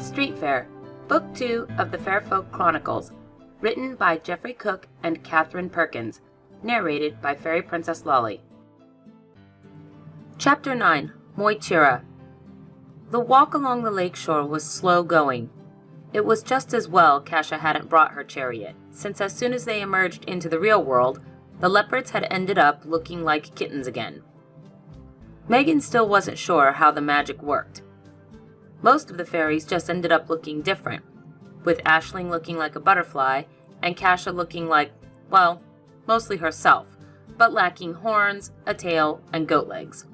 Street Fair, Book 2 of the Fair Folk Chronicles, written by Jeffrey Cook and Catherine Perkins, narrated by Fairy Princess Lolly. Chapter 9, Tuired. The walk along the lakeshore was slow going. It was just as well Kasha hadn't brought her chariot, since as soon as they emerged into the real world, the leopards had ended up looking like kittens again. Megan still wasn't sure how the magic worked. Most of the fairies just ended up looking different, with Aisling looking like a butterfly, and Kasha looking like, well, mostly herself, but lacking horns, a tail, and goat legs.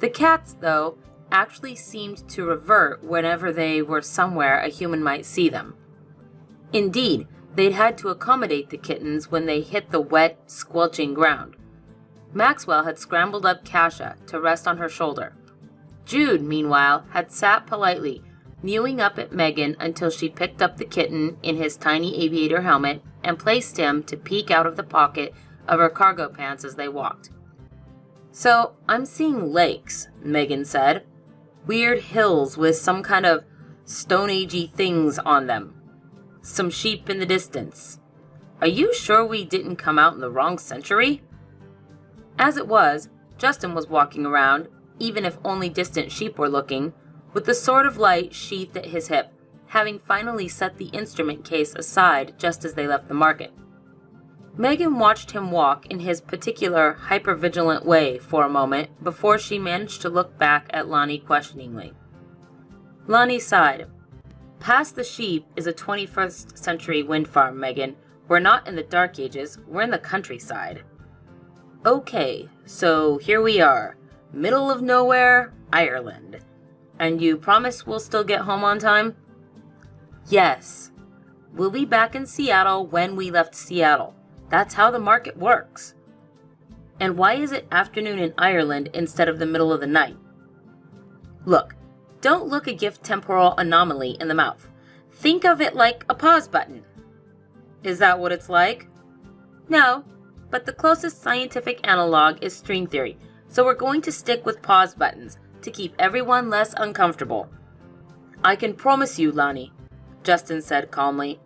The cats, though, actually seemed to revert whenever they were somewhere a human might see them. Indeed, they'd had to accommodate the kittens when they hit the wet, squelching ground. Maxwell had scrambled up Kasha to rest on her shoulder. Jude, meanwhile, had sat politely, mewing up at Megan until she picked up the kitten in his tiny aviator helmet and placed him to peek out of the pocket of her cargo pants as they walked. "So, I'm seeing lakes," Megan said. "Weird hills with some kind of Stone Agey things on them. Some sheep in the distance. Are you sure we didn't come out in the wrong century?" As it was, Justin was walking around, even if only distant sheep were looking, with the sword of light sheathed at his hip, having finally set the instrument case aside just as they left the market. Megan watched him walk in his particular hypervigilant way for a moment before she managed to look back at Lonnie questioningly. Lonnie sighed. "Past the sheep is a 21st century wind farm, Megan. We're not in the Dark Ages, we're in the countryside." "Okay, so here we are. Middle of nowhere, Ireland. And you promise we'll still get home on time?" "Yes. We'll be back in Seattle when we left Seattle. That's how the market works." "And why is it afternoon in Ireland instead of the middle of the night?" "Look, don't look a gift temporal anomaly in the mouth. Think of it like a pause button." "Is that what it's like?" "No, but the closest scientific analog is string theory, so we're going to stick with pause buttons to keep everyone less uncomfortable." "I can promise you, Lonnie," Justin said calmly,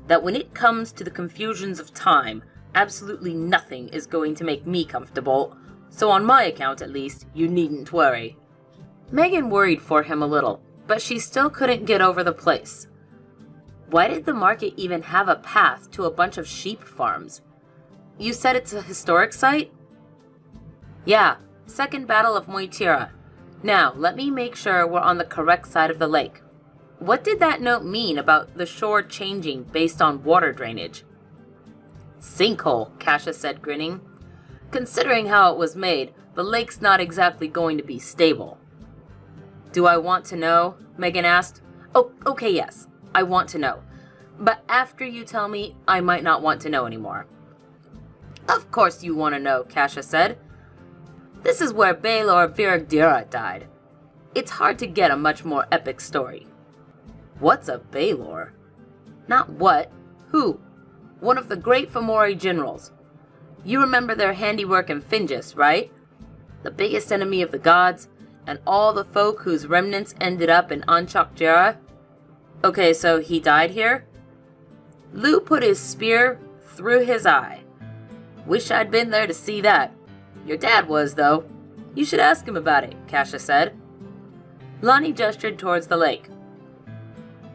"that when it comes to the confusions of time, absolutely nothing is going to make me comfortable, so on my account at least, you needn't worry." Megan worried for him a little, but she still couldn't get over the place. Why did the market even have a path to a bunch of sheep farms? "You said it's a historic site?" "Yeah, Second Battle of Tuired. Now, let me make sure we're on the correct side of the lake. What did that note mean about the shore changing based on water drainage?" "Sinkhole," Kasha said, grinning. "Considering how it was made, the lake's not exactly going to be stable." "Do I want to know?" Megan asked. "Oh, okay, yes, I want to know. But after you tell me, I might not want to know anymore." "Of course you want to know," Kasha said. "This is where Baelor Viragdira died. It's hard to get a much more epic story." "What's a Baelor?" "Not what. Who. One of the great Faerie generals. You remember their handiwork in Fingis, right? The biggest enemy of the gods, and all the folk whose remnants ended up in Anchokjera." "Okay, so he died here?" "Lou put his spear through his eye. Wish I'd been there to see that. Your dad was, though. You should ask him about it," Kasha said. Lonnie gestured towards the lake.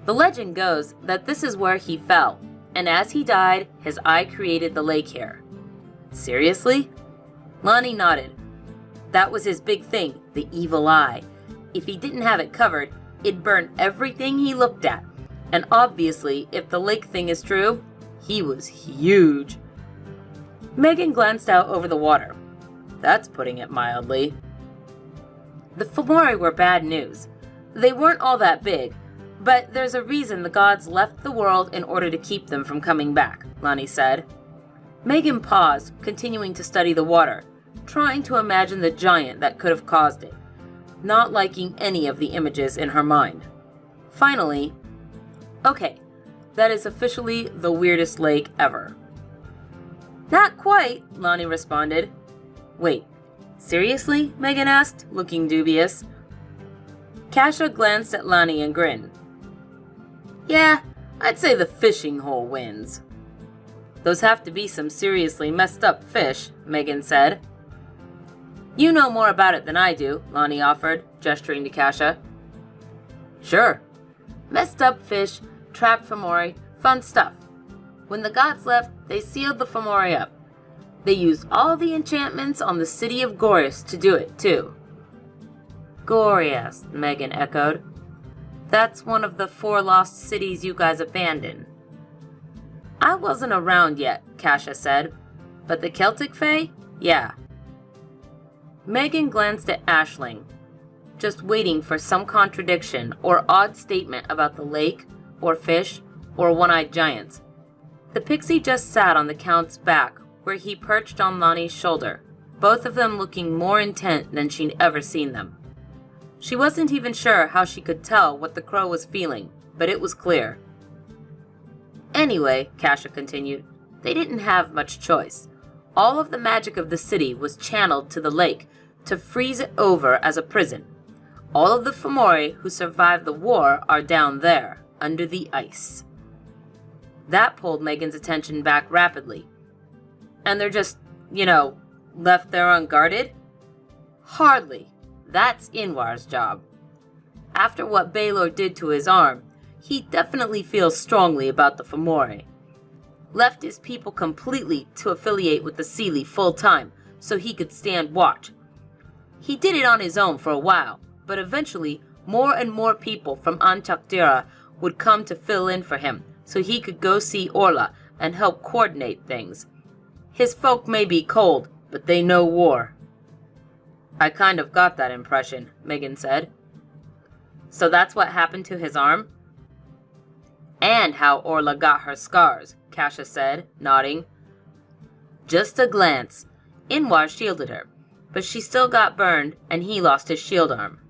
"The legend goes that this is where he fell, and as he died, his eye created the lake here." "Seriously?" Lonnie nodded. "That was his big thing, the evil eye. If he didn't have it covered, it'd burn everything he looked at. And obviously, if the lake thing is true, he was huge." Megan glanced out over the water. "That's putting it mildly." "The Faerie were bad news. They weren't all that big, but there's a reason the gods left the world in order to keep them from coming back," Lonnie said. Megan paused, continuing to study the water, trying to imagine the giant that could have caused it, not liking any of the images in her mind. Finally, "Okay, that is officially the weirdest lake ever." "Not quite," Lonnie responded. "Wait, seriously?" Megan asked, looking dubious. Kasha glanced at Lonnie and grinned. Yeah, I'd say the fishing hole wins. Those have to be some seriously messed up fish, Megan said. You know more about it than I do, Lonnie offered, gesturing to Kasha. Sure. Messed up fish, trapped faerie, fun stuff. When the gods left, they sealed the faerie up. They used all the enchantments on the city of Gorias to do it, too. Gorias, Megan echoed. That's one of the 4 lost cities you guys abandoned. I wasn't around yet, Kasha said. But the Celtic Fae? Yeah. Megan glanced at Aisling, just waiting for some contradiction or odd statement about the lake, or fish, or one-eyed giants. The pixie just sat on the Count's back, where he perched on Lonnie's shoulder, both of them looking more intent than she'd ever seen them. She wasn't even sure how she could tell what the crow was feeling, but it was clear. Anyway, Kasha continued, they didn't have much choice. All of the magic of the city was channeled to the lake to freeze it over as a prison. All of the faerie who survived the war are down there, under the ice. That pulled Megan's attention back rapidly. And they're just, left there unguarded? Hardly. That's Inwar's job. After what Baylor did to his arm, he definitely feels strongly about the faerie. Left his people completely to affiliate with the seelie full-time so he could stand watch. He did it on his own for a while, but eventually more and more people from Antakdira would come to fill in for him so he could go see Orla and help coordinate things. His folk may be cold, but they know war. I kind of got that impression, Megan said. So that's what happened to his arm? And how Orla got her scars, Kasha said, nodding. Just a glance. Inwar shielded her, but she still got burned and he lost his shield arm.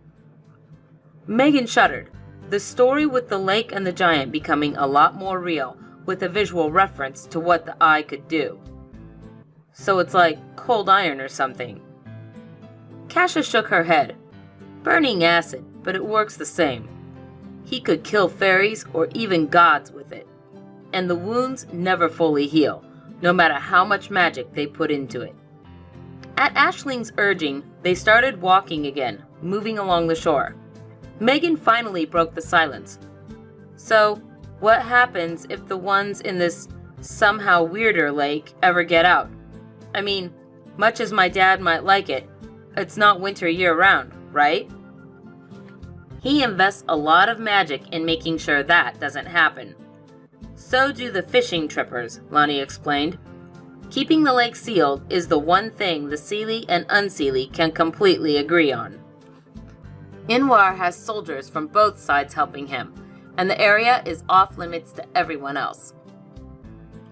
Megan shuddered, the story with the lake and the giant becoming a lot more real, with a visual reference to what the eye could do. So it's like cold iron or something. Kasha shook her head. Burning acid, but it works the same. He could kill fairies or even gods with it. And the wounds never fully heal, no matter how much magic they put into it. At Aisling's urging, they started walking again, moving along the shore. Megan finally broke the silence. So, what happens if the ones in this somehow weirder lake ever get out? I mean, much as my dad might like it, it's not winter year-round, right? He invests a lot of magic in making sure that doesn't happen. So do the fishing trippers, Lonnie explained. Keeping the lake sealed is the one thing the seelie and unseelie can completely agree on. Inwar has soldiers from both sides helping him, and the area is off-limits to everyone else.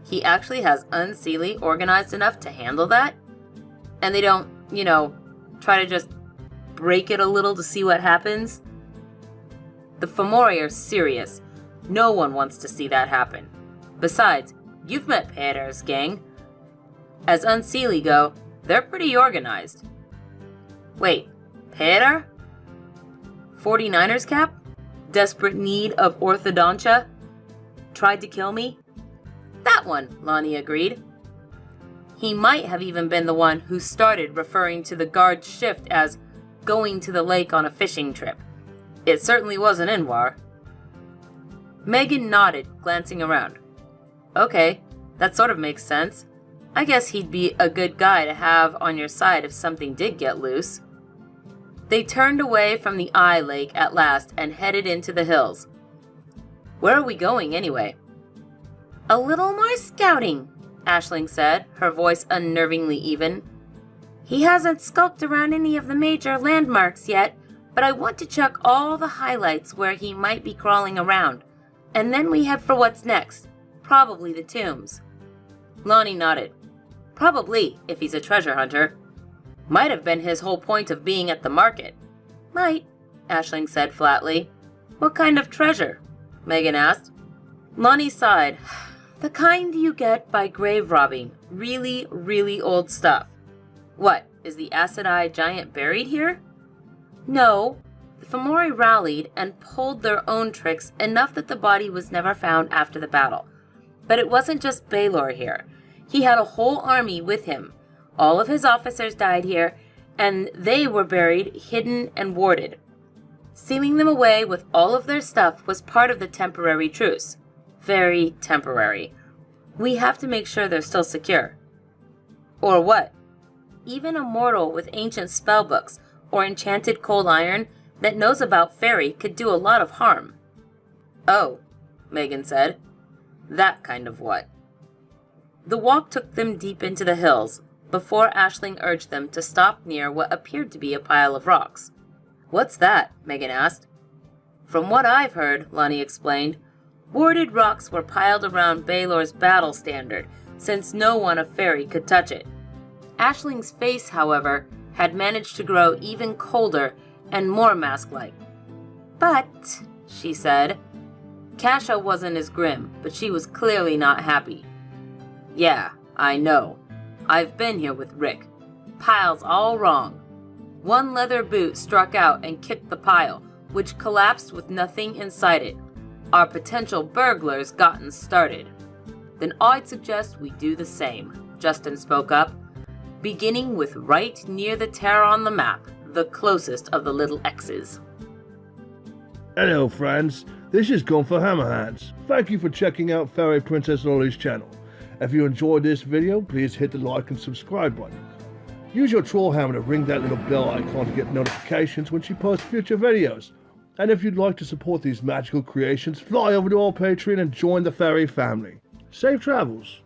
He actually has unseelie organized enough to handle that? And they don't, try to just break it a little to see what happens? The faerie are serious. No one wants to see that happen. Besides, you've met Peter's gang. As unseelie go, they're pretty organized. Wait, Peter? 49ers cap? Desperate need of orthodontia? Tried to kill me? That one, Lonnie agreed. He might have even been the one who started referring to the guard's shift as going to the lake on a fishing trip. It certainly wasn't Inwar. Megan nodded, glancing around. Okay, that sort of makes sense. I guess he'd be a good guy to have on your side if something did get loose. They turned away from the eye lake at last and headed into the hills. Where are we going anyway? A little more scouting, Aisling said, her voice unnervingly even. He hasn't skulked around any of the major landmarks yet, but I want to check all the highlights where he might be crawling around, and then we head for what's next, probably the tombs. Lonnie nodded. Probably, if he's a treasure hunter. Might have been his whole point of being at the market. Might, Aisling said flatly. What kind of treasure? Megan asked. Lonnie sighed. The kind you get by grave robbing. Really, really old stuff. What, is the acid-eye giant buried here? No, The faerie rallied and pulled their own tricks enough that the body was never found after the battle. But it wasn't just Baelor here. He had a whole army with him. All of his officers died here, and they were buried, hidden, and warded. Sealing them away with all of their stuff was part of the temporary truce. Very temporary. We have to make sure they're still secure. Or what? Even a mortal with ancient spellbooks or enchanted cold iron that knows about faerie could do a lot of harm. Oh, Megan said. That kind of what? The walk took them deep into the hills, before Aisling urged them to stop near what appeared to be a pile of rocks. What's that? Megan asked. From what I've heard, Lonnie explained, warded rocks were piled around Baelor's battle standard, since no one of faerie could touch it. Aisling's face, however, had managed to grow even colder and more mask-like. But, she said, Kasha wasn't as grim, but she was clearly not happy. Yeah, I know. I've been here with Rick. Pile's all wrong. One leather boot struck out and kicked the pile, which collapsed with nothing inside it. Our potential burglars gotten started. Then I'd suggest we do the same, Justin spoke up, beginning with right near the tear on the map, the closest of the little X's. Hello friends, this is Gunther Hammerhands. Thank you for checking out Fairy Princess Lolly's channel. If you enjoyed this video, please hit the like and subscribe button. Use your troll hammer to ring that little bell icon to get notifications when she posts future videos. And if you'd like to support these magical creations, fly over to our Patreon and join the fairy family. Safe travels!